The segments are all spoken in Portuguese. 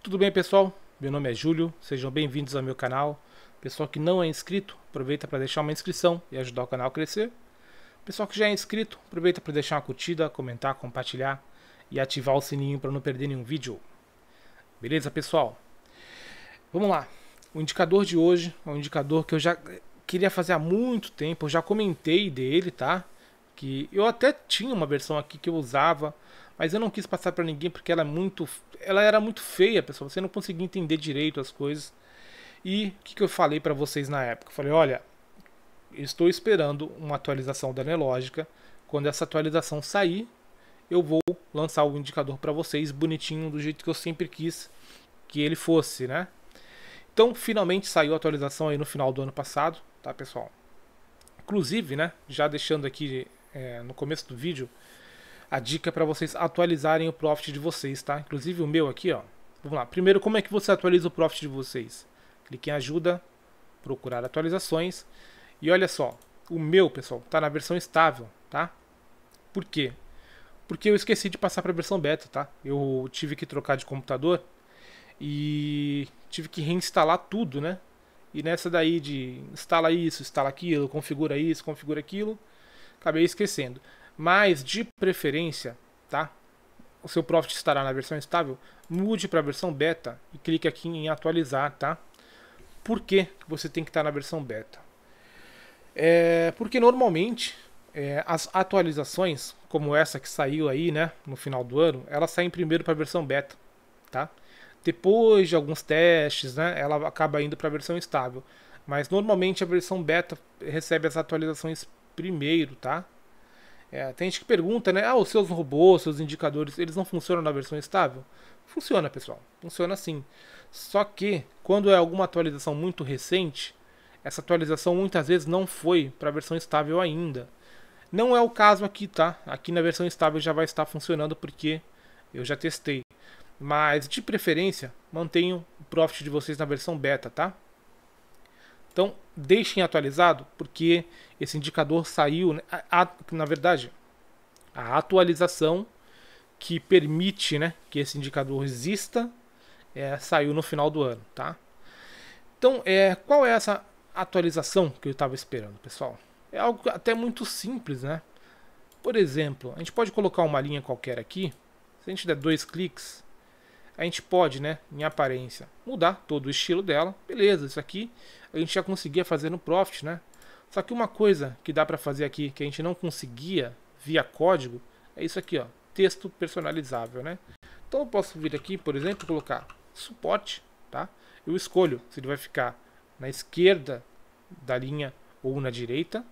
Tudo bem, pessoal? Meu nome é Júlio, sejam bem-vindos ao meu canal. Pessoal que não é inscrito, aproveita para deixar uma inscrição e ajudar o canal a crescer. Pessoal que já é inscrito, aproveita para deixar uma curtida, comentar, compartilhar e ativar o sininho para não perder nenhum vídeo. Beleza, pessoal? Vamos lá. O indicador de hoje é um indicador que eu já queria fazer há muito tempo, eu já comentei dele, tá? Que eu até tinha uma versão aqui que eu usava, mas eu não quis passar para ninguém porque ela era muito feia, pessoal. Você não conseguia entender direito as coisas. E o que eu falei para vocês na época? Eu falei, olha, estou esperando uma atualização da Nelogica. Quando essa atualização sair, eu vou lançar o indicador para vocês bonitinho, do jeito que eu sempre quis que ele fosse, né? Então, finalmente saiu a atualização aí no final do ano passado, tá, pessoal? Inclusive, né, já deixando aqui no começo do vídeo, a dica para vocês atualizarem o Profit de vocês, tá? Inclusive o meu aqui, ó. Vamos lá. Primeiro, como é que você atualiza o Profit de vocês? Clique em ajuda, procurar atualizações. E olha só, o meu, pessoal, tá na versão estável, tá? Por quê? Porque eu esqueci de passar para a versão beta, tá? Eu tive que trocar de computador e tive que reinstalar tudo, né? E nessa daí de instala isso, instala aquilo, configura isso, configura aquilo, acabei esquecendo. Mas de preferência, tá? O seu Profit estará na versão estável, mude para a versão beta e clique aqui em atualizar, tá? Por que você tem que estar na versão beta? Porque normalmente as atualizações, como essa que saiu aí, né, no final do ano, elas saem primeiro para a versão beta, tá? Depois de alguns testes, né, ela acaba indo para a versão estável. Mas normalmente a versão beta recebe as atualizações primeiro, tá? Tem gente que pergunta, né? Os seus robôs, seus indicadores, eles não funcionam na versão estável? Funciona, pessoal. Funciona sim. Só que, quando é alguma atualização muito recente, essa atualização muitas vezes não foi para a versão estável ainda. Não é o caso aqui, tá? Aqui na versão estável já vai estar funcionando porque eu já testei. Mas, de preferência, mantenham o Profit de vocês na versão beta, tá? Então, deixem atualizado, porque esse indicador saiu, né? Na verdade, a atualização que permite, né, que esse indicador exista saiu no final do ano, tá? Então, qual é essa atualização que eu estava esperando, pessoal? É algo até muito simples, né? Por exemplo, a gente pode colocar uma linha qualquer aqui. Se a gente der 2 cliques, a gente pode, né, em aparência, mudar todo o estilo dela. Beleza, isso aqui a gente já conseguia fazer no Profit, né? Só que uma coisa que dá para fazer aqui que a gente não conseguia via código é isso aqui, ó, texto personalizável, né? Então eu posso vir aqui, por exemplo, colocar suporte, tá? Eu escolho se ele vai ficar na esquerda da linha ou na direita.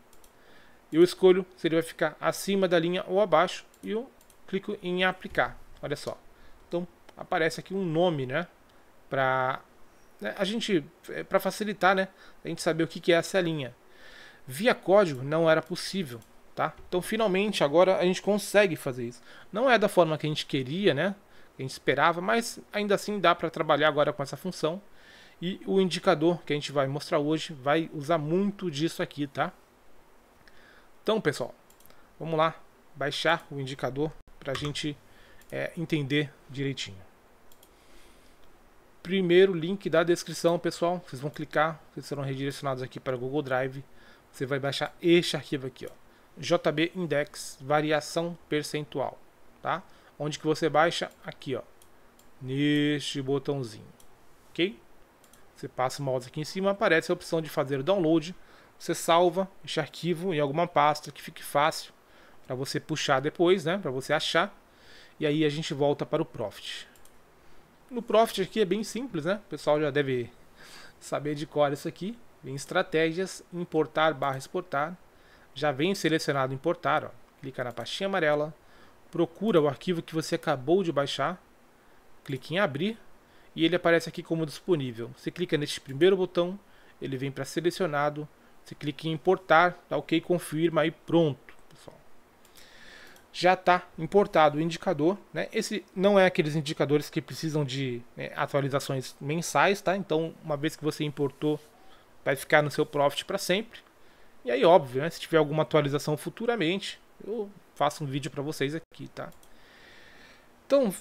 Eu escolho se ele vai ficar acima da linha ou abaixo e eu clico em aplicar. Olha só. Então aparece aqui um nome, né? Para para facilitar, né? A gente saber o que é essa linha. Via código não era possível, tá? Então finalmente agora a gente consegue fazer isso. Não é da forma que a gente queria, né? Que a gente esperava, mas ainda assim dá para trabalhar agora com essa função. E o indicador que a gente vai mostrar hoje vai usar muito disso aqui, tá? Então, pessoal, vamos lá baixar o indicador para a gente entender direitinho. Primeiro link da descrição, pessoal. Vocês vão clicar, vocês serão redirecionados aqui para o Google Drive. Você vai baixar este arquivo aqui, ó, JB Index variação percentual, tá? Onde que você baixa aqui, ó, neste botãozinho, ok? Você passa o mouse aqui em cima, aparece a opção de fazer o download. Você salva este arquivo em alguma pasta que fique fácil para você puxar depois, né? Para você achar. E aí a gente volta para o Profit. No Profit aqui é bem simples, né? O pessoal já deve saber de cor isso aqui. Vem estratégias, importar / exportar. Já vem selecionado importar, ó. Clica na pastinha amarela, procura o arquivo que você acabou de baixar, clique em abrir e ele aparece aqui como disponível. Você clica neste primeiro botão, ele vem para selecionado, você clica em importar, dá ok, confirma e pronto, pessoal. Já está importado o indicador, né? Esse não é aqueles indicadores que precisam de atualizações mensais, tá? Então, uma vez que você importou, vai ficar no seu Profit para sempre. E aí, óbvio, né? Se tiver alguma atualização futuramente, eu faço um vídeo para vocês aqui, tá? Então,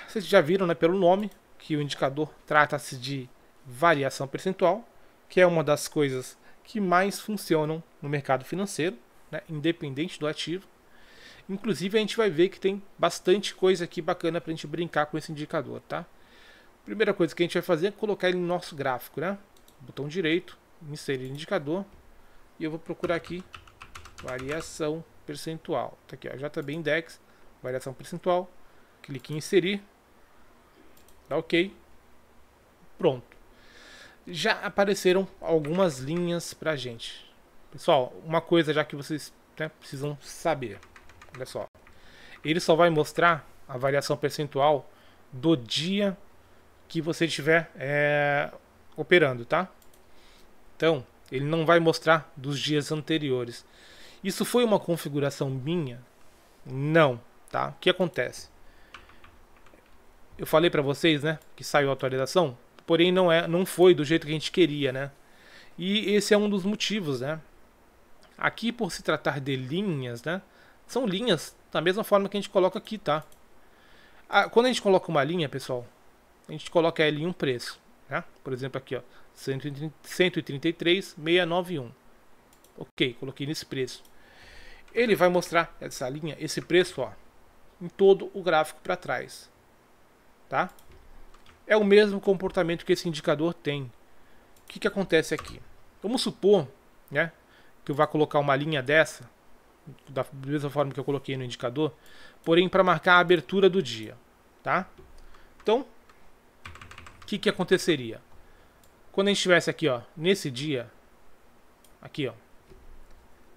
vocês já viram, né, pelo nome, que o indicador trata-se de variação percentual, que é uma das coisas que mais funcionam no mercado financeiro, né, independente do ativo. Inclusive a gente vai ver que tem bastante coisa aqui bacana para a gente brincar com esse indicador, tá? Primeira coisa que a gente vai fazer é colocar ele no nosso gráfico, né? Botão direito, inserir indicador, e eu vou procurar aqui variação percentual. Tá aqui, ó, JB Index, variação percentual. Clique em inserir, dá OK, pronto. Já apareceram algumas linhas pra gente. Pessoal, uma coisa já que vocês, né, precisam saber. Olha só, ele só vai mostrar a variação percentual do dia que você estiver operando, tá? Então, ele não vai mostrar dos dias anteriores. Isso foi uma configuração minha? Não, tá? O que acontece? Eu falei para vocês, né, que saiu a atualização, porém não foi do jeito que a gente queria, né? E esse é um dos motivos, né? Aqui, por se tratar de linhas, né, são linhas da mesma forma que a gente coloca aqui, tá? Quando a gente coloca uma linha, pessoal, a gente coloca ela em um preço, né? Por exemplo, aqui, ó, 133,691. Ok, coloquei nesse preço. Ele vai mostrar essa linha, esse preço, ó, em todo o gráfico para trás, tá? É o mesmo comportamento que esse indicador tem. O que acontece aqui? Vamos supor, né, que eu vá colocar uma linha dessa, da mesma forma que eu coloquei no indicador, porém para marcar a abertura do dia, tá? Então, o que aconteceria? Quando a gente estivesse aqui, ó, nesse dia, aqui, ó,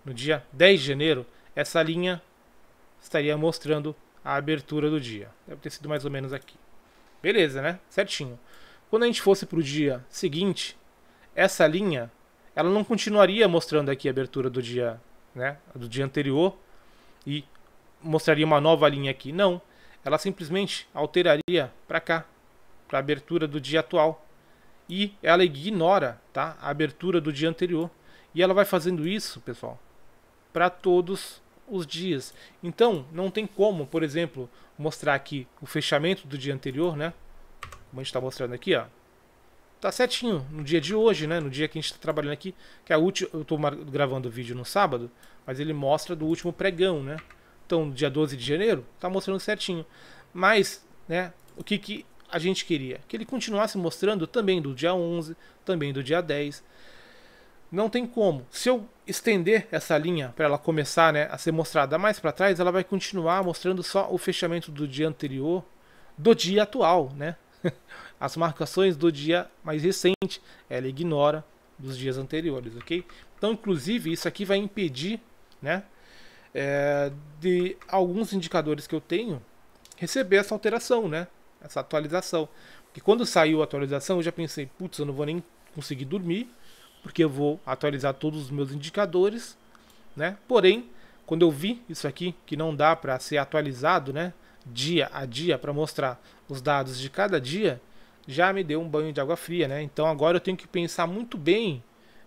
no dia 10 de janeiro, essa linha estaria mostrando a abertura do dia. Deve ter sido mais ou menos aqui. Beleza, né? Certinho. Quando a gente fosse para o dia seguinte, essa linha, ela não continuaria mostrando aqui a abertura do dia, né, do dia anterior, e mostraria uma nova linha aqui. Não, ela simplesmente alteraria para cá, para a abertura do dia atual, e ela ignora, tá, a abertura do dia anterior, e ela vai fazendo isso, pessoal, para todos os dias. Então não tem como, por exemplo, mostrar aqui o fechamento do dia anterior, né, como a gente está mostrando aqui, ó, tá certinho no dia de hoje, né? No dia que a gente está trabalhando aqui, que é a última. Eu estou gravando o vídeo no sábado, mas ele mostra do último pregão, né? Então, dia 12 de janeiro, tá mostrando certinho. Mas, né? O que a gente queria? Que ele continuasse mostrando também do dia 11, também do dia 10. Não tem como. Se eu estender essa linha para ela começar, né, a ser mostrada mais para trás, ela vai continuar mostrando só o fechamento do dia anterior, do dia atual, né? As marcações do dia mais recente, ela ignora dos dias anteriores, ok? Então, inclusive, isso aqui vai impedir, né, de alguns indicadores que eu tenho receber essa alteração, né, essa atualização. Porque quando saiu a atualização, eu já pensei, putz, eu não vou nem conseguir dormir, porque eu vou atualizar todos os meus indicadores, né? Porém, quando eu vi isso aqui, que não dá para ser atualizado, né, dia a dia, para mostrar os dados de cada dia, já me deu um banho de água fria, né? Então agora eu tenho que pensar muito bem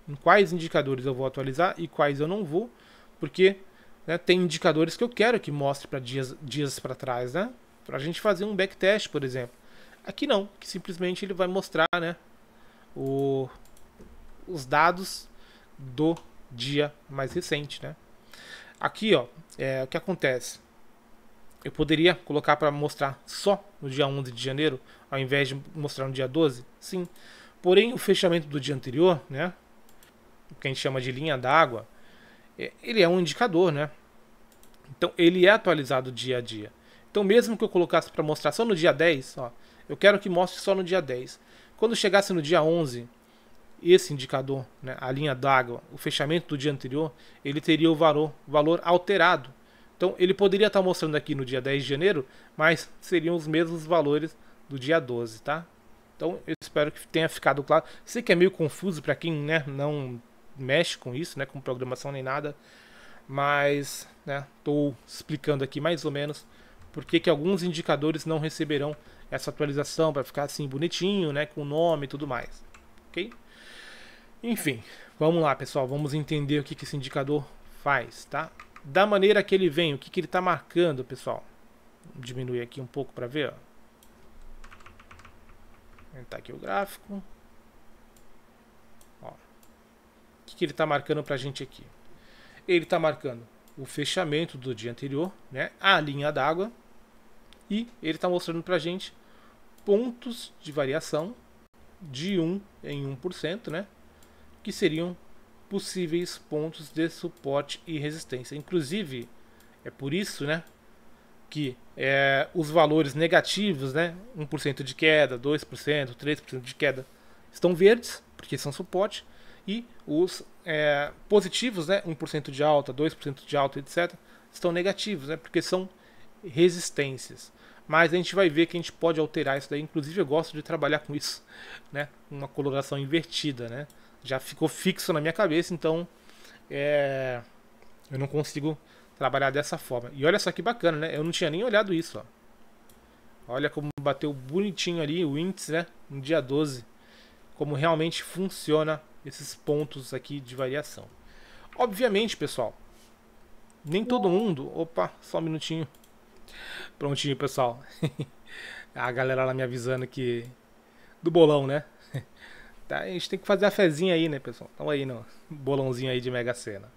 em quais indicadores eu vou atualizar e quais eu não vou, porque, né, tem indicadores que eu quero que mostre para dias para trás, né? Para a gente fazer um backtest, por exemplo. Aqui não, que simplesmente ele vai mostrar, né, os dados do dia mais recente, né? Aqui, ó, o que acontece? Eu poderia colocar para mostrar só no dia 11 de janeiro, ao invés de mostrar no dia 12? Sim. Porém, o fechamento do dia anterior, né, o que a gente chama de linha d'água, ele é um indicador, né? Então, ele é atualizado dia a dia. Então, mesmo que eu colocasse para mostrar só no dia 10, ó, eu quero que mostre só no dia 10. Quando chegasse no dia 11, esse indicador, né, a linha d'água, o fechamento do dia anterior, ele teria o valor alterado. Então ele poderia estar mostrando aqui no dia 10 de janeiro, mas seriam os mesmos valores do dia 12, tá? Então eu espero que tenha ficado claro. Sei que é meio confuso para quem, né, não mexe com isso, né, com programação nem nada, mas, né, estou explicando aqui mais ou menos por que alguns indicadores não receberão essa atualização para ficar assim bonitinho, né, com o nome e tudo mais, ok? Enfim, vamos lá, pessoal, vamos entender o que esse indicador faz, tá? Da maneira que ele vem, o que ele está marcando, pessoal. Vou diminuir aqui um pouco para ver, ó. Aumentar aqui o gráfico. Ó. O que ele está marcando para a gente aqui? Ele está marcando o fechamento do dia anterior, né? A linha d'água. E ele está mostrando para a gente pontos de variação de 1 em 1%, né? Que seriam possíveis pontos de suporte e resistência. Inclusive, é por isso, né, que os valores negativos, né, 1% de queda, 2%, 3% de queda, estão verdes, porque são suporte, e os positivos, né, 1% de alta, 2% de alta, etc., estão negativos, né, porque são resistências. Mas a gente vai ver que a gente pode alterar isso daí. Inclusive eu gosto de trabalhar com isso, né? Uma coloração invertida, né? Já ficou fixo na minha cabeça, então eu não consigo trabalhar dessa forma. E olha só que bacana, né? Eu não tinha nem olhado isso, ó. Olha como bateu bonitinho ali o índice, né? No dia 12. Como realmente funciona esses pontos aqui de variação. Obviamente, pessoal, nem todo mundo... Opa, só um minutinho. Prontinho, pessoal. A galera lá me avisando que... Do bolão, né? Tá, a gente tem que fazer a fezinha aí, né, pessoal? Então aí no bolãozinho aí de Mega Sena.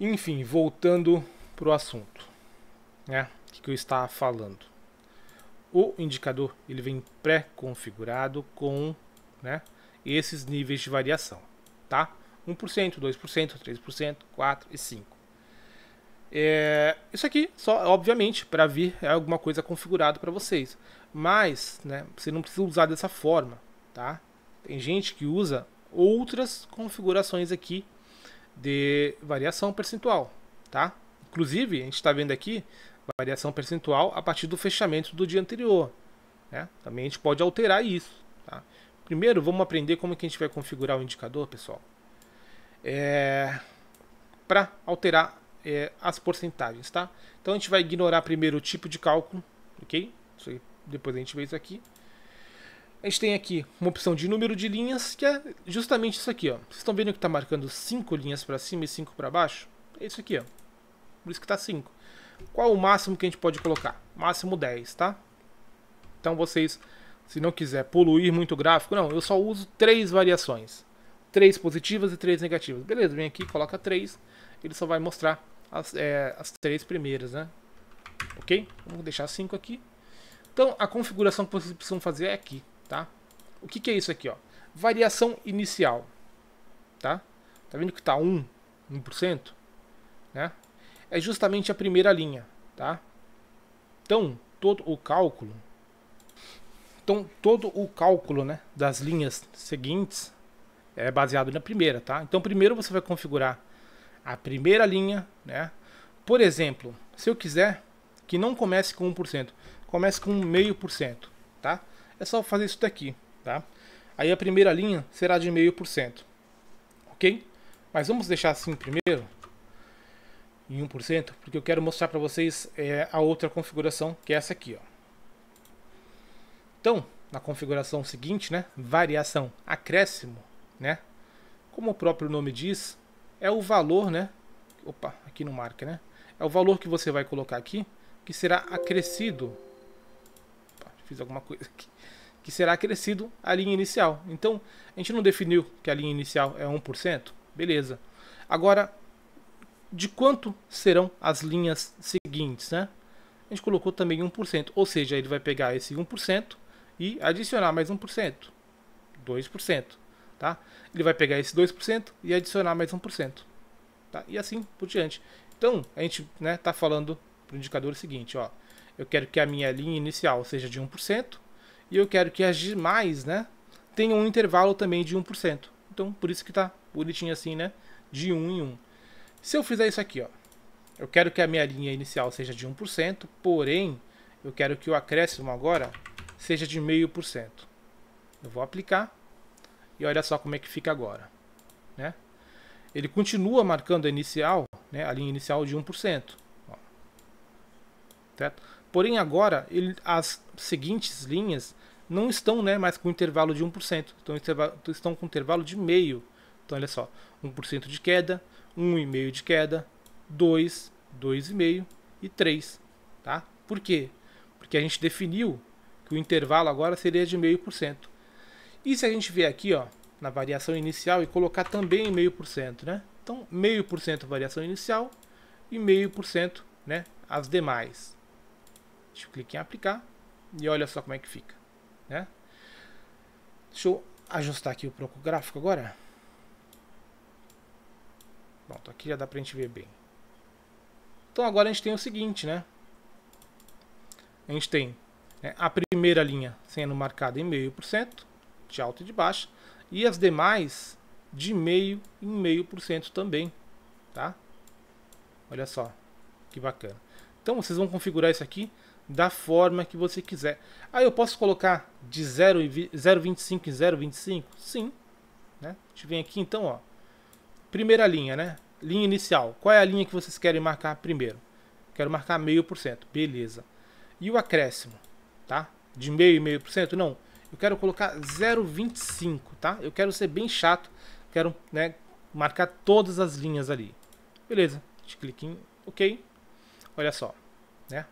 Enfim, voltando pro assunto, né? O que eu estava falando? O indicador ele vem pré-configurado com, né, esses níveis de variação, tá? 1%, 2%, 3%, 4% e 5%. Isso aqui só, obviamente, para vir é alguma coisa configurada para vocês. Mas, né, você não precisa usar dessa forma, tá? Tem gente que usa outras configurações aqui de variação percentual, tá? Inclusive, a gente está vendo aqui variação percentual a partir do fechamento do dia anterior, né? Também a gente pode alterar isso, tá? Primeiro, vamos aprender como que a gente vai configurar o indicador, pessoal. Para alterar as porcentagens, tá? Então a gente vai ignorar primeiro o tipo de cálculo, ok? Isso aí, depois a gente vê isso aqui. A gente tem aqui uma opção de número de linhas, que é justamente isso aqui, ó. Vocês estão vendo que está marcando 5 linhas para cima e 5 para baixo? É isso aqui, ó. Por isso que está 5. Qual o máximo que a gente pode colocar? Máximo 10, tá? Então vocês, se não quiser poluir muito o gráfico, não, eu só uso 3 variações. 3 positivas e 3 negativas. Beleza, vem aqui, coloca 3. Ele só vai mostrar as 3 primeiras, né? Ok? Vamos deixar 5 aqui. Então, a configuração que vocês precisam fazer é aqui, tá? O que é isso aqui, ó? Variação inicial, tá? Tá vendo que tá 1%, né? É justamente a primeira linha, tá? Então, todo o cálculo, né, das linhas seguintes é baseado na primeira, tá? Então, primeiro você vai configurar a primeira linha, né? Por exemplo, se eu quiser que não comece com 1%, comece com 0,5%, tá? É só fazer isso daqui, tá? Aí a primeira linha será de 0,5%, ok? Mas vamos deixar assim primeiro, em 1%, porque eu quero mostrar para vocês a outra configuração, que é essa aqui, ó. Então, na configuração seguinte, né, variação acréscimo, né? Como o próprio nome diz, é o valor, né? Opa, aqui não marca, né? É o valor que você vai colocar aqui, que será acrescido. Opa, fiz alguma coisa aqui. Que será acrescido à linha inicial. Então, a gente não definiu que a linha inicial é 1%? Beleza. Agora, de quanto serão as linhas seguintes, né? A gente colocou também 1%. Ou seja, ele vai pegar esse 1% e adicionar mais 1%. 2%. Tá? Ele vai pegar esse 2% e adicionar mais 1%. Tá? E assim por diante. Então, a gente, né, tá falando para o indicador seguinte, ó. Eu quero que a minha linha inicial seja de 1%. E eu quero que as demais, né, tenham um intervalo também de 1%. Então, por isso que tá bonitinho assim, né? De 1 em 1. Se eu fizer isso aqui, ó. Eu quero que a minha linha inicial seja de 1%, porém, eu quero que o acréscimo agora seja de 0,5%. Eu vou aplicar e olha só como é que fica agora, né? Ele continua marcando a inicial, né, a linha inicial de 1%. Ó. Certo? Porém, agora, as seguintes linhas não estão, né, mais com intervalo de 1%. Estão com intervalo de 0,5%. Então, olha só. 1% de queda, 1,5% de queda, 2, 2,5% e 3%. Tá? Por quê? Porque a gente definiu que que o intervalo agora seria de 0,5%. E se a gente vier aqui, ó, na variação inicial e colocar também 0,5%, né? Então, 0,5% variação inicial e 0,5%, né, as demais. Deixa eu clicar em aplicar e olha só como é que fica, né? Deixa eu ajustar aqui o gráfico agora. Pronto, aqui já dá pra gente ver bem. Então agora a gente tem o seguinte, né? A gente tem, né, a primeira linha sendo marcada em 0,5%, de alta e de baixa, e as demais de 0,5% em 0,5% também, tá? Olha só, que bacana. Então vocês vão configurar isso aqui da forma que você quiser. Ah, eu posso colocar de 0,25 em 0,25? Sim, né? A gente vem aqui então, ó. Primeira linha, né? Linha inicial. Qual é a linha que vocês querem marcar primeiro? Quero marcar 0,5%. Beleza. E o acréscimo, tá? De 0,5% e 0,5%? Não. Eu quero colocar 0,25, tá? Eu quero ser bem chato. Quero, né, marcar todas as linhas ali. Beleza. A gente clica em OK. Olha só, né?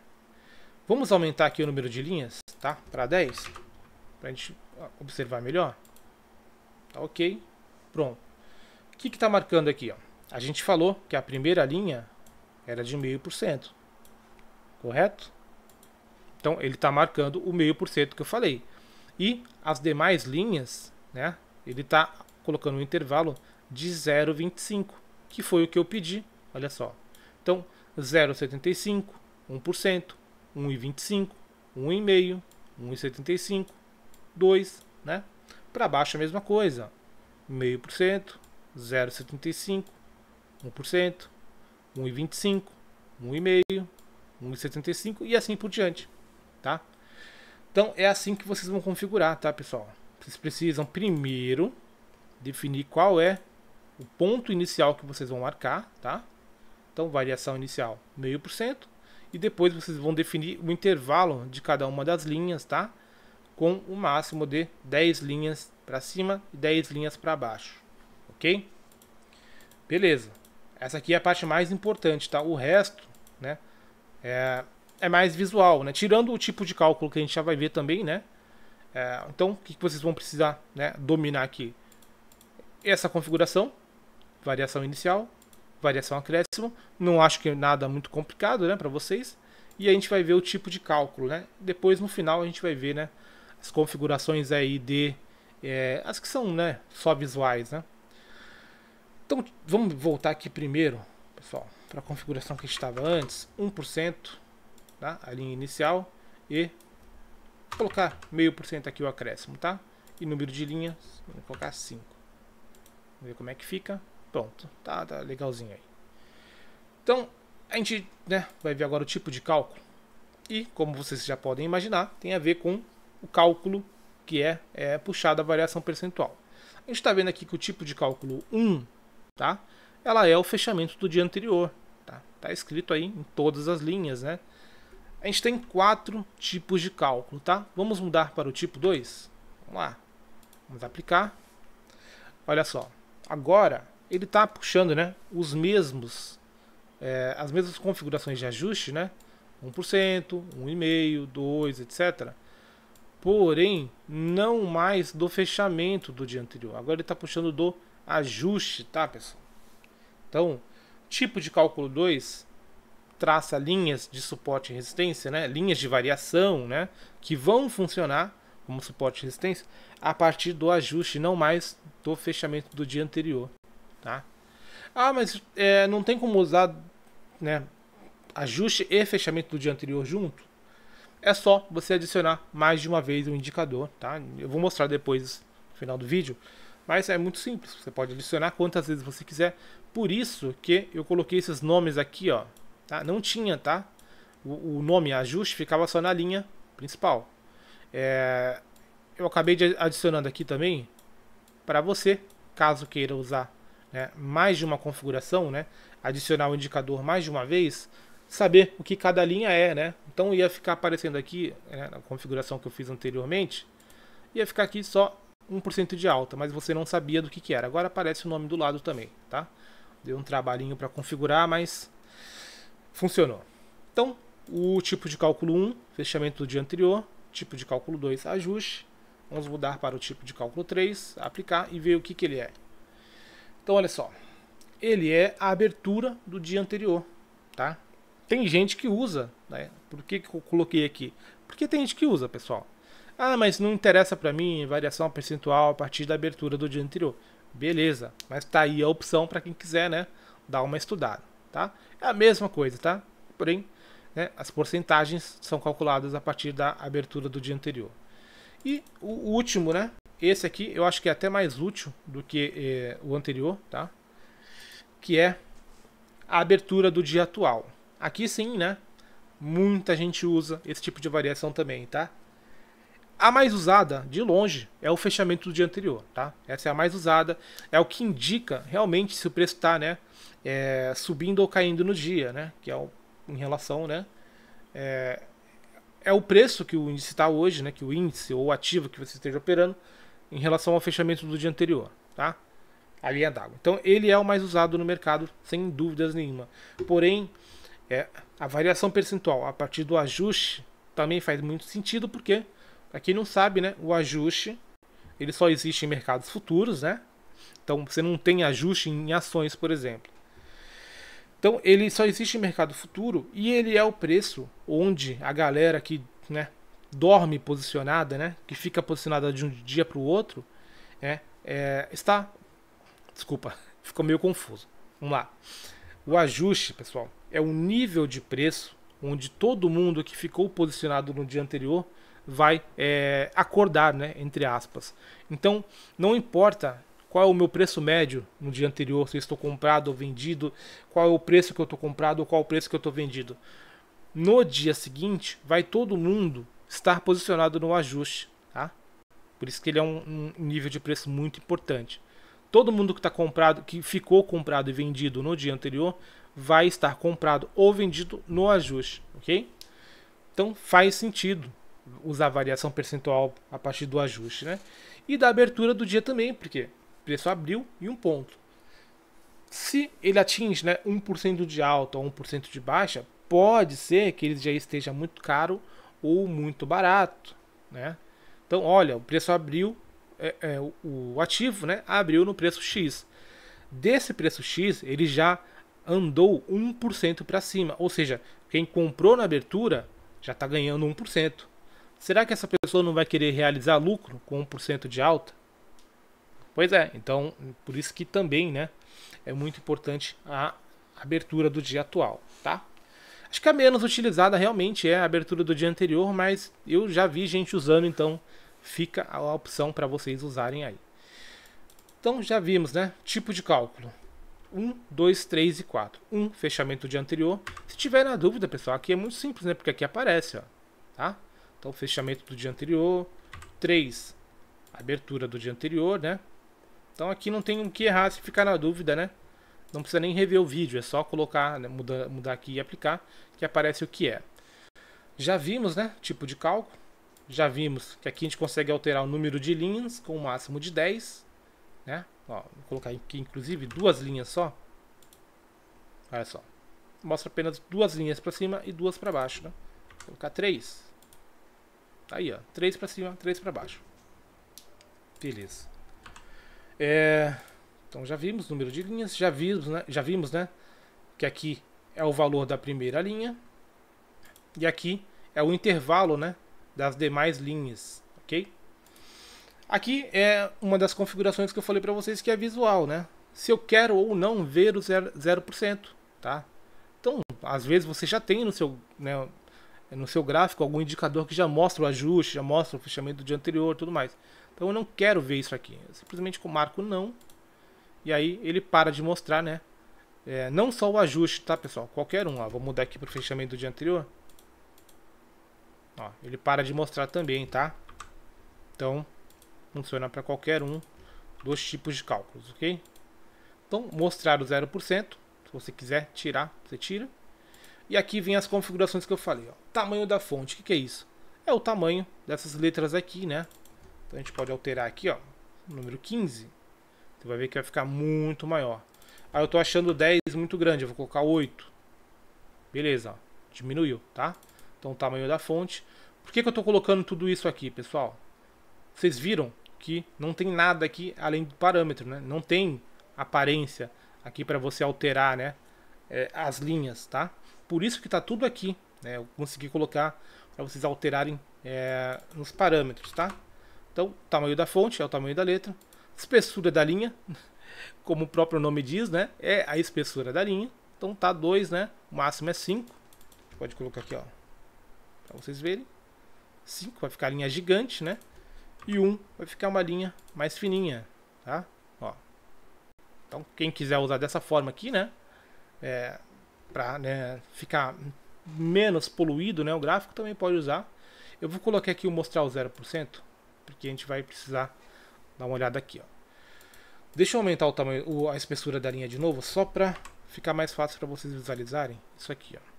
Vamos aumentar aqui o número de linhas, tá? Para 10. Para a gente observar melhor. Tá OK. Pronto. O que está marcando aqui, ó? A gente falou que a primeira linha era de 0,5%, correto? Então ele está marcando o 0,5% que eu falei. E as demais linhas, né? Ele está colocando um intervalo de 0,25, que foi o que eu pedi. Olha só. Então 0,75, 1%, 1,25, 1,5, 1,75, 2, né? Para baixo a mesma coisa. 0,5%, 0,75, 1%, 1,25, 1,5, 1,75 e assim por diante, tá? Então é assim que vocês vão configurar, tá, pessoal? Vocês precisam primeiro definir qual é o ponto inicial que vocês vão marcar, tá? Então variação inicial 0,5% e depois vocês vão definir o intervalo de cada uma das linhas, tá? Com o máximo de 10 linhas para cima e 10 linhas para baixo. Ok? Beleza. Essa aqui é a parte mais importante, tá? O resto, né, é mais visual, né? Tirando o tipo de cálculo que a gente já vai ver também, né? Então, o que vocês vão precisar, né, dominar aqui? Essa configuração, variação inicial, variação acréscimo. Não acho que é nada muito complicado, né, para vocês. E a gente vai ver o tipo de cálculo, né? Depois, no final, a gente vai ver, né, as configurações aí de... as que são, né, só visuais, né? Então, vamos voltar aqui primeiro, pessoal, para a configuração que estava antes, 1%, tá? A linha inicial, e vou colocar 0,5% aqui o acréscimo, tá? E número de linhas, vou colocar 5. Vamos ver como é que fica. Pronto, tá legalzinho aí. Então, a gente, né, vai ver agora o tipo de cálculo. E, como vocês já podem imaginar, tem a ver com o cálculo que é puxado a variação percentual. A gente está vendo aqui que o tipo de cálculo 1, tá? Ela é o fechamento do dia anterior, tá? Tá escrito aí em todas as linhas, né? A gente tem 4 tipos de cálculo, tá? Vamos mudar para o tipo 2? Vamos lá. Vamos aplicar. Olha só. Agora ele está puxando, né, os mesmos, as mesmas configurações de ajuste, né? 1%, 1,5%, 2%, etc. Porém, não mais do fechamento do dia anterior. Agora ele está puxando do ajuste, tá, pessoal? Então, tipo de cálculo 2 traça linhas de suporte e resistência, né? Linhas de variação, né, que vão funcionar como suporte e resistência a partir do ajuste, não mais do fechamento do dia anterior, tá? Ah, mas não tem como usar, né, ajuste e fechamento do dia anterior junto? É só você adicionar mais de uma vez o indicador, tá? Eu vou mostrar depois no final do vídeo, mas é muito simples, você pode adicionar quantas vezes você quiser. Por isso que eu coloquei esses nomes aqui, ó, tá? Não tinha, tá? O nome ajuste ficava só na linha principal. Eu acabei adicionando aqui também para você, caso queira usar, né, mais de uma configuração, né, adicionar o indicador mais de uma vez, saber o que cada linha é, né? Então ia ficar aparecendo aqui, né, na configuração que eu fiz anteriormente, ia ficar aqui só 1% de alta, mas você não sabia do que era. Agora aparece o nome do lado também, tá? Deu um trabalhinho para configurar, mas funcionou. Então, o tipo de cálculo 1, fechamento do dia anterior, tipo de cálculo 2, ajuste. Vamos mudar para o tipo de cálculo 3, aplicar e ver o que ele é. Então, olha só. Ele é a abertura do dia anterior, tá? Tem gente que usa, né? Por que eu coloquei aqui? Porque tem gente que usa, pessoal. Ah, mas não interessa para mim variação percentual a partir da abertura do dia anterior. Beleza, mas tá aí a opção para quem quiser, né, dar uma estudada, tá? É a mesma coisa, tá? Porém, né, as porcentagens são calculadas a partir da abertura do dia anterior. E o último, né? Esse aqui eu acho que é até mais útil do que o anterior, tá? Que é a abertura do dia atual. Aqui sim, né? Muita gente usa esse tipo de variação também, tá? A mais usada, de longe, é o fechamento do dia anterior, tá? Essa é a mais usada, é o que indica realmente se o preço está, né, subindo ou caindo no dia, né? Que é em relação, né? É o preço que o índice está hoje, né? Que o índice ou o ativo que você esteja operando em relação ao fechamento do dia anterior, tá? A linha d'água. Então ele é o mais usado no mercado, sem dúvidas nenhuma. Porém, a variação percentual a partir do ajuste também faz muito sentido, porque, para quem não sabe, né, o ajuste ele só existe em mercados futuros, né? Então você não tem ajuste em ações, por exemplo. Então ele só existe em mercado futuro e ele é o preço onde a galera que, né, dorme posicionada, né, que fica posicionada de um dia para o outro, está... Desculpa, ficou meio confuso. Vamos lá. O ajuste, pessoal, é o nível de preço onde todo mundo que ficou posicionado no dia anterior vai acordar, né, entre aspas. Então, não importa qual é o meu preço médio no dia anterior, se eu estou comprado ou vendido, qual é o preço que eu estou comprado ou qual é o preço que eu estou vendido. No dia seguinte, vai todo mundo estar posicionado no ajuste, tá? Por isso que ele é um nível de preço muito importante. Todo mundo que está comprado, que ficou comprado e vendido no dia anterior, vai estar comprado ou vendido no ajuste, ok? Então faz sentido usar a variação percentual a partir do ajuste, né? E da abertura do dia também, porque o preço abriu e um ponto. Se ele atinge, né, 1% de alta ou 1% de baixa, pode ser que ele já esteja muito caro ou muito barato, né? Então, olha, o preço abriu, o ativo, né, abriu no preço X. Desse preço X, ele já andou 1% para cima. Ou seja, quem comprou na abertura já está ganhando 1%. Será que essa pessoa não vai querer realizar lucro com 1% de alta? Pois é, então por isso que também, né, é muito importante a abertura do dia atual, tá? Acho que a menos utilizada realmente é a abertura do dia anterior, mas eu já vi gente usando, então fica a opção para vocês usarem aí. Então já vimos, né, tipo de cálculo. 1, 2, 3 e 4. 1, fechamento do dia anterior. Se tiver na dúvida, pessoal, aqui é muito simples, né, porque aqui aparece, ó, tá? Então fechamento do dia anterior. 3, abertura do dia anterior, né? Então aqui não tem o que errar se ficar na dúvida, né? Não precisa nem rever o vídeo, é só colocar, né, mudar aqui e aplicar, que aparece o que é. Já vimos, né, tipo de cálculo. Já vimos que aqui a gente consegue alterar o número de linhas com o máximo de 10, né? Ó, vou colocar aqui inclusive 2 linhas só. Olha só. Mostra apenas 2 linhas para cima e 2 para baixo, né? Vou colocar 3. Aí, ó, 3 para cima, 3 para baixo. Beleza. Então já vimos o número de linhas, já vimos, né, que aqui é o valor da primeira linha e aqui é o intervalo, né, das demais linhas, ok? Aqui é uma das configurações que eu falei para vocês, que é visual, né? Se eu quero ou não ver o 0%, tá? Então, às vezes você já tem no seu, né, no seu gráfico algum indicador que já mostra o ajuste, já mostra o fechamento do dia anterior, tudo mais. Então eu não quero ver isso aqui. Eu simplesmente marco não. E aí ele para de mostrar, né? Não só o ajuste, tá, pessoal? Qualquer um. Ó, vou mudar aqui para o fechamento do dia anterior. Ó, ele para de mostrar também, tá? Então funciona para qualquer um dos tipos de cálculos, ok? Então mostrar o 0%. Se você quiser tirar, você tira. E aqui vem as configurações que eu falei. Ó. Tamanho da fonte. O que é isso? É o tamanho dessas letras aqui, né? Então a gente pode alterar aqui, ó, número 15. Você vai ver que vai ficar muito maior. Aí eu tô achando 10 muito grande, eu vou colocar 8. Beleza, ó, diminuiu, tá? Então o tamanho da fonte. Por que eu estou colocando tudo isso aqui, pessoal? Vocês viram que não tem nada aqui além do parâmetro, né? Não tem aparência aqui para você alterar, né, as linhas, tá? Por isso que está tudo aqui, né? Eu consegui colocar para vocês alterarem nos parâmetros, tá? Então, o tamanho da fonte é o tamanho da letra, espessura da linha, como o próprio nome diz, né? É a espessura da linha. Então tá 2, né? O máximo é 5. Pode colocar aqui, ó, para vocês verem. 5 vai ficar a linha gigante, né? E 1 vai ficar uma linha mais fininha, tá? Ó. Então, quem quiser usar dessa forma aqui, né? Para, né, ficar menos poluído, né, o gráfico, também pode usar. Eu vou colocar aqui o mostrar o 0%, porque a gente vai precisar dar uma olhada aqui, ó. Deixa eu aumentar o tamanho, a espessura da linha de novo, só para ficar mais fácil para vocês visualizarem isso aqui, ó.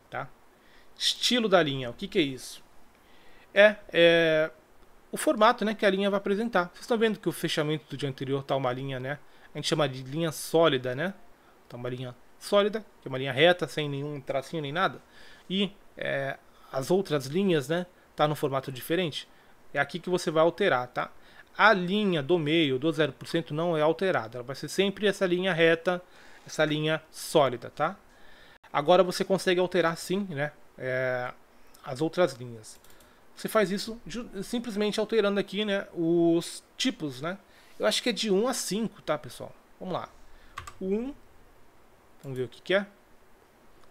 Tá? Estilo da linha, o que que é isso? É o formato, né, que a linha vai apresentar. Vocês estão vendo que o fechamento do dia anterior tá uma linha, né? A gente chama de linha sólida, né? Tá uma linha sólida, que é uma linha reta, sem nenhum tracinho nem nada. E as outras linhas, né, tá no formato diferente. É aqui que você vai alterar, tá? A linha do meio, do 0%, não é alterada. Ela vai ser sempre essa linha reta, essa linha sólida, tá? Agora você consegue alterar sim, né, as outras linhas. Você faz isso simplesmente alterando aqui, né, os tipos, né? Eu acho que é de 1 a 5, tá, pessoal? Vamos lá. O 1, vamos ver o que que é.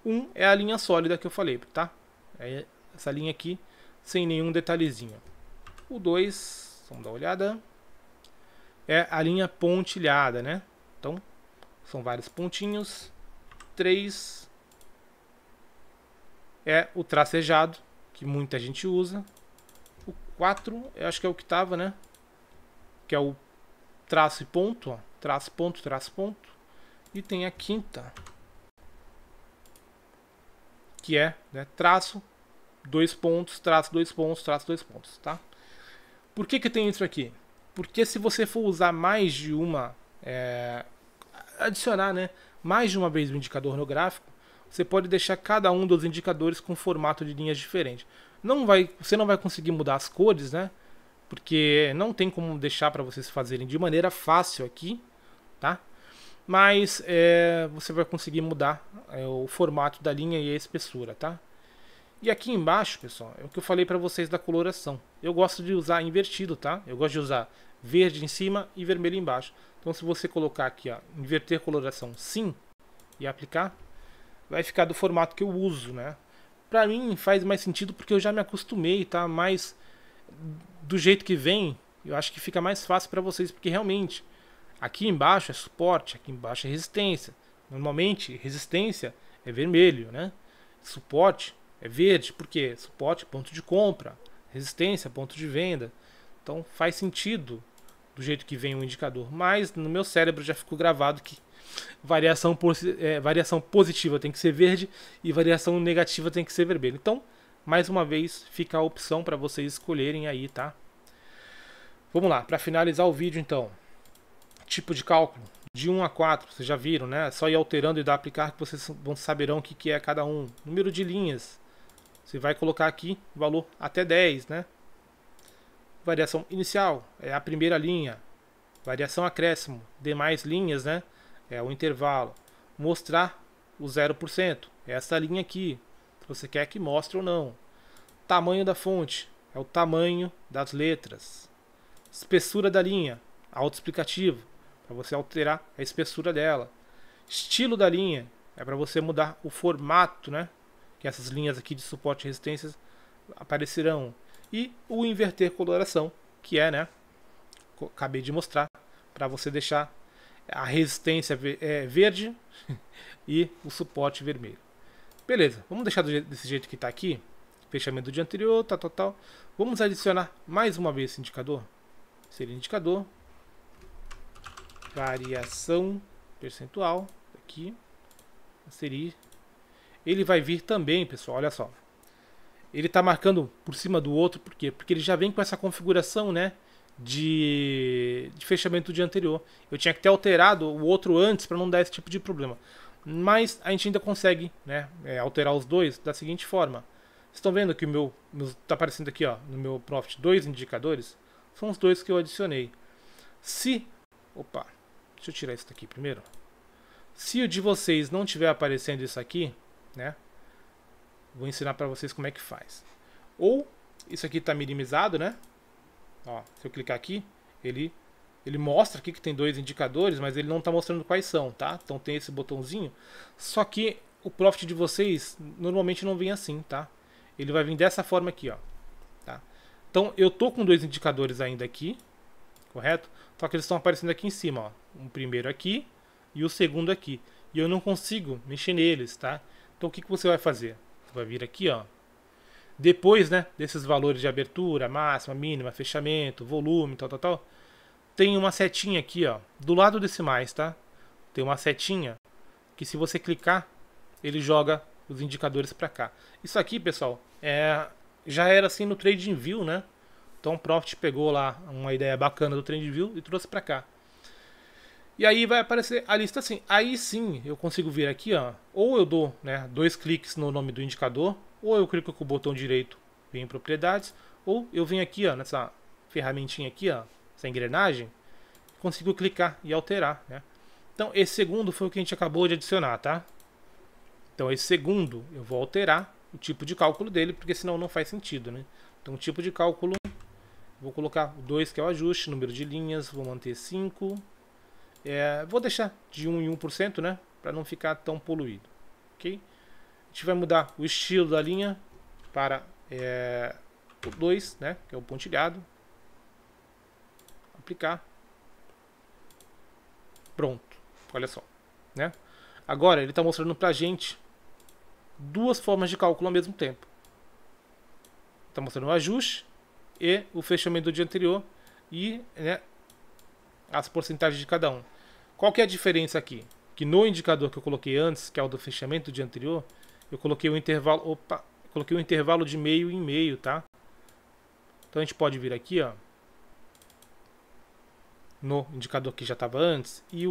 1 é a linha sólida que eu falei, tá? É essa linha aqui, sem nenhum detalhezinho. O 2, vamos dar uma olhada, é a linha pontilhada, né? Então, são vários pontinhos. 3 é o tracejado, que muita gente usa. O 4, eu acho que é o que estava, né? Que é o traço e ponto, ó. Traço, ponto, traço, ponto. E tem a quinta, que é, né, traço, 2 pontos, traço, 2 pontos, traço, 2 pontos, tá? Por que que tem isso aqui? Porque se você for usar mais de uma, adicionar, né, mais de uma vez o indicador no gráfico, você pode deixar cada um dos indicadores com formato de linhas diferente. Você não vai conseguir mudar as cores, né? Porque não tem como deixar para vocês fazerem de maneira fácil aqui, tá? Mas você vai conseguir mudar o formato da linha e a espessura, tá? E aqui embaixo, pessoal, é o que eu falei para vocês da coloração. Eu gosto de usar invertido, tá? Eu gosto de usar verde em cima e vermelho embaixo. Então, se você colocar aqui, ó, inverter coloração sim e aplicar, vai ficar do formato que eu uso, né? Pra mim faz mais sentido porque eu já me acostumei, tá? Mas do jeito que vem, eu acho que fica mais fácil para vocês, porque realmente aqui embaixo é suporte, aqui embaixo é resistência. Normalmente resistência é vermelho, né? Suporte é verde, porque suporte ponto de compra, resistência ponto de venda. Então faz sentido do jeito que vem o indicador, mas no meu cérebro já ficou gravado que variação positiva tem que ser verde e variação negativa tem que ser vermelho. Então, mais uma vez, fica a opção para vocês escolherem aí, tá? Vamos lá, para finalizar o vídeo então. Tipo de cálculo, de 1 a 4, vocês já viram, né? É só ir alterando e dar aplicar que vocês saberão o que é cada um. Número de linhas, você vai colocar aqui o valor até 10, né? Variação inicial, é a primeira linha. Variação acréscimo, demais linhas, né? É o intervalo. Mostrar o 0%, é essa linha aqui. Se você quer que mostre ou não. Tamanho da fonte, é o tamanho das letras. Espessura da linha, autoexplicativo, para você alterar a espessura dela. Estilo da linha, é para você mudar o formato, né? Que essas linhas aqui de suporte e resistências aparecerão. E o inverter coloração, que é, né? Acabei de mostrar, para você deixar a resistência verde e o suporte vermelho. Beleza, vamos deixar desse jeito que está aqui. Fechamento do dia anterior, tal. Vamos adicionar mais uma vez esse indicador. Seria indicador, variação percentual, aqui, inserir. Ele vai vir também, pessoal, olha só. Ele está marcando por cima do outro, por quê? Porque ele já vem com essa configuração, né, de fechamento do dia anterior. Eu tinha que ter alterado o outro antes para não dar esse tipo de problema. Mas a gente ainda consegue, né, alterar os dois da seguinte forma. Estão vendo que tá aparecendo aqui, ó, no meu Profit, 2 indicadores? São os 2 que eu adicionei. Opa, deixa eu tirar isso daqui primeiro. Se o de vocês não tiver aparecendo isso aqui, né? Vou ensinar para vocês como é que faz. Ou isso aqui está minimizado, né? Ó, se eu clicar aqui, ele mostra aqui que tem 2 indicadores, mas ele não está mostrando quais são, tá? Então tem esse botãozinho. Só que o Profit de vocês normalmente não vem assim, tá? Ele vai vir dessa forma aqui, ó. Tá? Então eu tô com 2 indicadores ainda aqui, correto? Só que eles estão aparecendo aqui em cima, ó. Um primeiro aqui e o segundo aqui. E eu não consigo mexer neles, tá? Então o que você vai fazer? Você vai vir aqui, ó. Depois, né, desses valores de abertura, máxima, mínima, fechamento, volume, tal, tem uma setinha aqui, ó, do lado desse mais, tá? Tem uma setinha que se você clicar, ele joga os indicadores para cá. Isso aqui, pessoal, já era assim no TradingView, né? Então o Profit pegou lá uma ideia bacana do TradingView e trouxe para cá. E aí vai aparecer a lista assim. Aí sim eu consigo vir aqui, ó. Ou eu dou, né, 2 cliques no nome do indicador, ou eu clico com o botão direito, venho em propriedades, ou eu venho aqui, ó, nessa ferramentinha aqui, ó, essa engrenagem, consigo clicar e alterar, né? Então esse segundo foi o que a gente acabou de adicionar, tá? Então esse segundo eu vou alterar o tipo de cálculo dele, porque senão não faz sentido, né? Então o tipo de cálculo, vou colocar o 2 que é o ajuste, número de linhas, vou manter 5. Vou deixar de 1 em 1%, né? Para não ficar tão poluído, ok? A gente vai mudar o estilo da linha para o 2, né? Que é o pontilhado. Aplicar. Pronto, olha só, né? Agora ele está mostrando para a gente 2 formas de cálculo ao mesmo tempo. Está mostrando o ajuste e o fechamento do dia anterior e, né, as porcentagens de cada um. Qual que é a diferença aqui? Que no indicador que eu coloquei antes, que é o do fechamento do dia anterior, eu coloquei o intervalo, coloquei o intervalo de meio em meio, tá? Então a gente pode vir aqui, ó, no indicador que já estava antes, e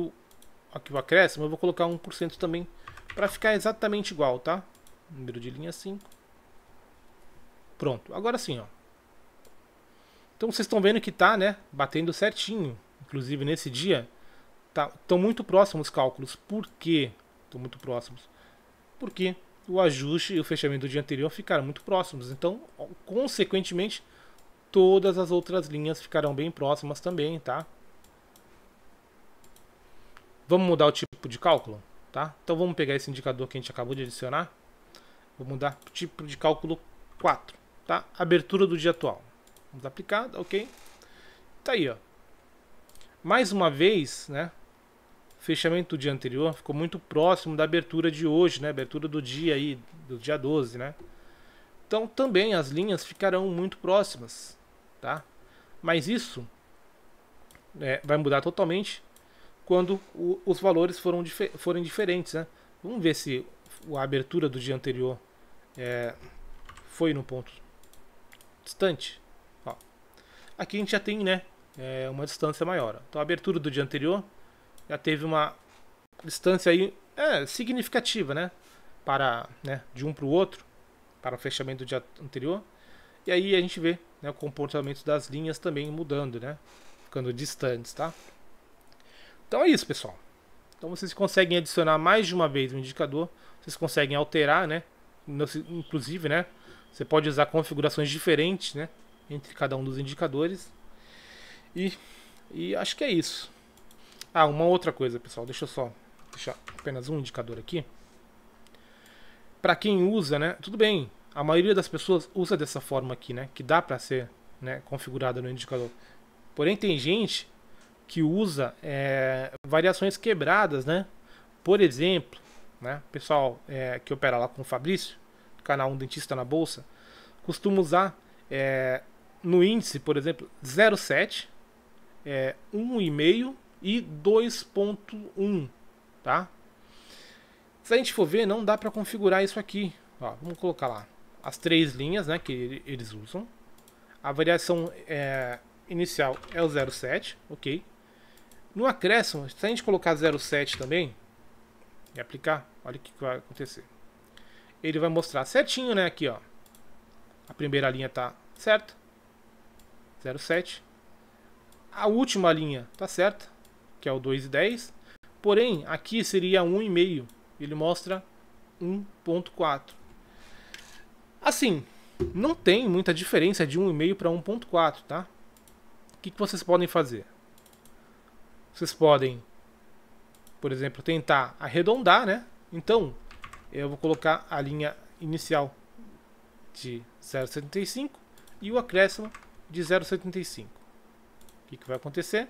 aqui o acréscimo eu vou colocar 1% também, para ficar exatamente igual, tá? Número de linha 5. Pronto, agora sim, ó. Então vocês estão vendo que tá, né, batendo certinho. Inclusive nesse dia, estão muito próximos os cálculos. Por quê? Estão muito próximos. Porque o ajuste e o fechamento do dia anterior ficaram muito próximos. Então, consequentemente, todas as outras linhas ficarão bem próximas também, tá? Vamos mudar o tipo de cálculo, tá? Então vamos pegar esse indicador que a gente acabou de adicionar. Vou mudar o tipo de cálculo 4, tá? Abertura do dia atual. Vamos aplicar, ok? Tá aí, ó. Mais uma vez, né? Fechamento do dia anterior ficou muito próximo da abertura de hoje, né? Abertura do dia aí, do dia 12, né? Então também as linhas ficarão muito próximas, tá? Mas isso vai mudar totalmente quando os valores forem diferentes, né? Vamos ver se a abertura do dia anterior foi no ponto distante. Ó. Aqui a gente já tem, né, uma distância maior. Então a abertura do dia anterior já teve uma distância aí significativa, né, para, né, de um para o outro, para o fechamento do dia anterior. E aí a gente vê, né, o comportamento das linhas também mudando, né, ficando distantes, tá? Então é isso, pessoal. Então vocês conseguem adicionar mais de uma vez o indicador, vocês conseguem alterar, né, inclusive, né, você pode usar configurações diferentes, né, entre cada um dos indicadores. E acho que é isso. Uma outra coisa, pessoal, deixa eu só deixar apenas um indicador aqui. Para quem usa, né, tudo bem, a maioria das pessoas usa dessa forma aqui, né, que dá para ser, né, configurada no indicador. Porém tem gente que usa variações quebradas, né? Por exemplo, né, pessoal que opera lá com o Fabrício, do canal Um Dentista na Bolsa, costuma usar no índice, por exemplo, 0,7, 1,5 e 2,1, tá? Se a gente for ver, não dá para configurar isso aqui. Ó, vamos colocar lá as 3 linhas, né, que eles usam. A variação inicial é o 0,7, ok. No acréscimo, se a gente colocar 0,7 também e aplicar, olha o que vai acontecer. Ele vai mostrar certinho, né, aqui, ó, A primeira linha está certa, 0,7. A última linha está certa, que é o 2,10. Porém, aqui seria 1,5. Ele mostra 1,4. Assim, não tem muita diferença de 1,5 para 1,4, tá? O que vocês podem fazer? Vocês podem, por exemplo, tentar arredondar, né? Então, eu vou colocar a linha inicial de 0,75 e o acréscimo de 0,75. O que vai acontecer?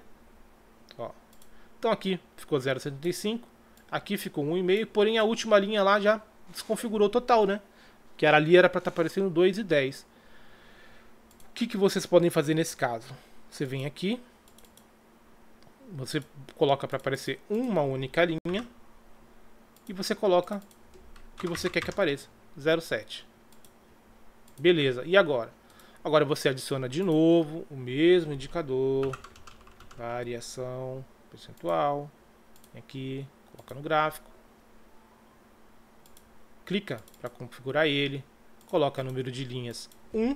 Ó. Então aqui ficou 0,75, aqui ficou 1,5, porém a última linha lá já desconfigurou total, né? Que ali era para estar aparecendo 2,10. O que vocês podem fazer nesse caso? Você vem aqui, você coloca para aparecer uma única linha e você coloca o que você quer que apareça, 0,7. Beleza, e agora? Agora você adiciona de novo o mesmo indicador, variação percentual, aqui, coloca no gráfico, clica para configurar ele, coloca número de linhas 1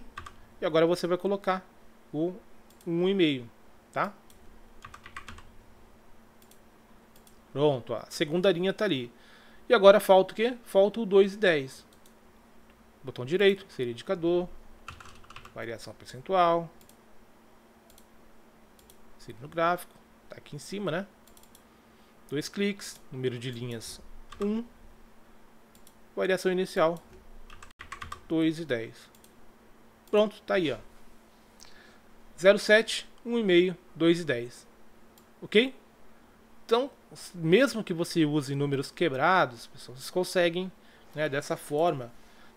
e agora você vai colocar o 1,5, tá? Pronto, a segunda linha está ali. E agora falta o quê? Falta o 2,10. Botão direito, inserir indicador, variação percentual, inserir no gráfico, tá aqui em cima, né? 2 cliques, número de linhas 1, variação inicial 2,10. Pronto, tá aí, ó. 0,7, 1,5, 2,10. Ok? Então, mesmo que você use números quebrados, pessoal, vocês conseguem, né, dessa forma.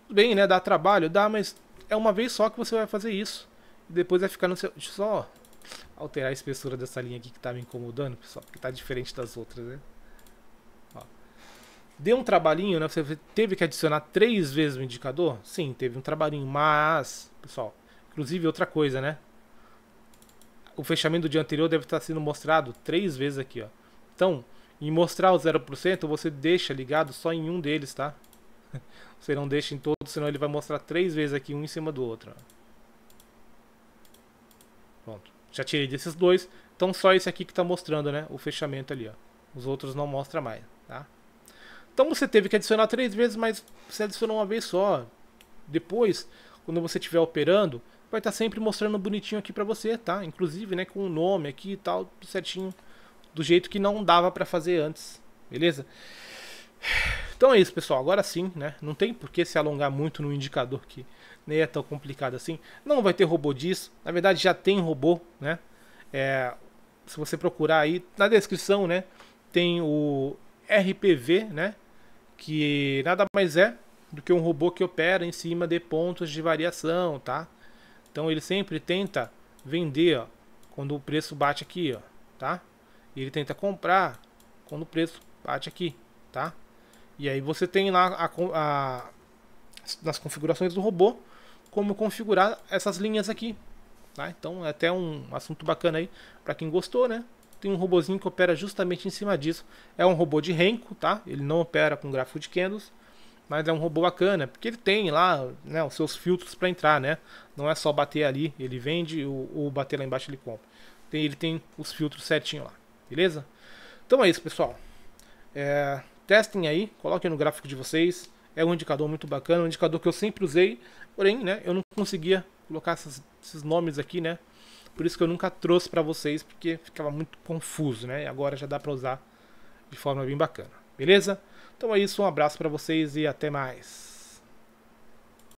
Tudo bem, né? Dá trabalho, dá, mas é uma vez só que você vai fazer isso. E depois vai ficar no seu... Deixa eu só alterar a espessura dessa linha aqui que tá me incomodando, pessoal, porque tá diferente das outras, né? Ó. Deu um trabalhinho, né? Você teve que adicionar 3 vezes o indicador? Sim, teve um trabalhinho, mas, pessoal, inclusive outra coisa, né? O fechamento do dia anterior deve estar sendo mostrado 3 vezes aqui, ó. Então, em mostrar o 0%, você deixa ligado só em um deles, tá? Você não deixa em todos, senão ele vai mostrar 3 vezes aqui, um em cima do outro. Ó. Pronto. Já tirei desses dois. Então só esse aqui que está mostrando, né, o fechamento ali. Ó. Os outros não mostra mais. Tá? Então você teve que adicionar 3 vezes, mas você adicionou uma vez só. Depois, quando você estiver operando, vai estar sempre mostrando bonitinho aqui para você, tá? Inclusive, né, com o nome aqui e tal, certinho, do jeito que não dava para fazer antes. Beleza? Então é isso, pessoal. Agora sim, né? Não tem por que se alongar muito no indicador que nem é tão complicado assim. Não vai ter robô disso. Na verdade, já tem robô, né? Se você procurar aí na descrição, né? Tem o RPV, né? Que nada mais é do que um robô que opera em cima de pontos de variação, tá? Então ele sempre tenta vender, ó, quando o preço bate aqui, ó, tá? E ele tenta comprar quando o preço bate aqui, tá? E aí você tem lá nas configurações do robô como configurar essas linhas aqui, tá? Então é até um assunto bacana aí para quem gostou, né? Tem um robozinho que opera justamente em cima disso. É um robô de Renko, tá? Ele não opera com gráfico de candles, mas é um robô bacana, porque ele tem lá, né, os seus filtros para entrar, né? Não é só bater ali, ele vende, ou bater lá embaixo ele compra. Ele tem os filtros certinho lá, beleza? Então é isso, pessoal. Testem aí, coloquem no gráfico de vocês. É um indicador muito bacana, um indicador que eu sempre usei, porém, né, eu não conseguia colocar esses nomes aqui, né? Por isso que eu nunca trouxe para vocês, porque ficava muito confuso, né? E agora já dá para usar de forma bem bacana, beleza? Então é isso, um abraço para vocês e até mais.